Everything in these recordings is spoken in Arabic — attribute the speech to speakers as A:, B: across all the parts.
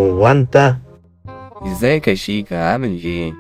A: هو انت
B: ازيك يا شيكا، عامل ايه؟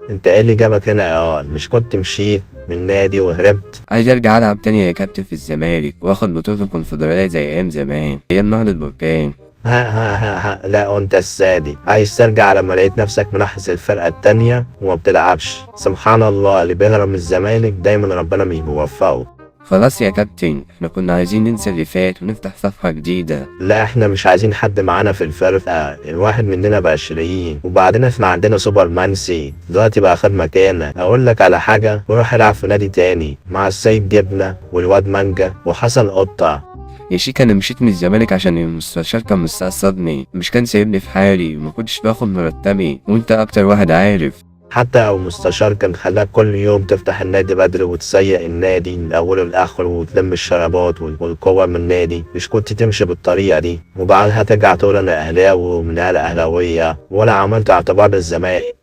A: انت ايه اللي جابك هنا يا مش كنت مشيت من النادي وهربت؟
B: عايز ارجع العب تاني يا كابتن في الزمالك واخد بطولة الكونفدرالية زي ايام زمان، ايام نهضة البركان.
A: ها لا وانت السادي عايز ترجع لما لقيت نفسك منحس الفرقة التانية وما بتلعبش. سبحان الله، اللي بيهرب من الزمالك دايما ربنا مش بيوفقه.
B: خلاص يا كابتن، احنا كنا عايزين ننسى اللي فات ونفتح صفحة جديدة.
A: لا احنا مش عايزين حد معانا في الفرقة، الواحد مننا بقى شريين، وبعدين احنا عندنا سوبر مانسي دلوقتي بقى خد مكانك. اقول لك على حاجة، روح العب في نادي تاني مع السيد جبنة والواد مانجا وحسن قطة.
B: يا شيكا، انا مشيت من الزمالك عشان المستشار كان مستقصدني، مش كان سايبني في حالي وما كنتش باخد مرتبي، وانت اكتر واحد عارف.
A: حتى لو مستشار كان خلاك كل يوم تفتح النادي بدري وتسيق النادي من أوله لآخره وتلم الشرابات والقوة من النادي، مش كنت تمشي بالطريقة دي وبعدها ترجع تقول أنا أهلاوي ومن أهل أهلاوية ولا عملت اعتبار للزمالك؟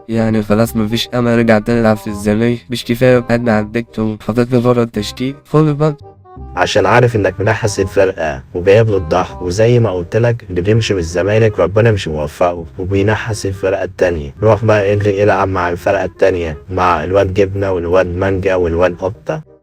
B: يعني خلاص مفيش امل ارجع تاني العب في الزمالك؟ مش كفايه بعدنا عديت وحطيتني بره التشكيل فاضي بقى؟
A: عشان عارف إنك منحس الفرقة وجايب له الضحك، وزي ما قلت لك اللي بيمشي من الزمالك ربنا مش موفقه وبينحس الفرقة التانية. روح بقى اللي يلعب مع الفرقة التانية مع الواد جبنة والواد مانجا والواد قطة.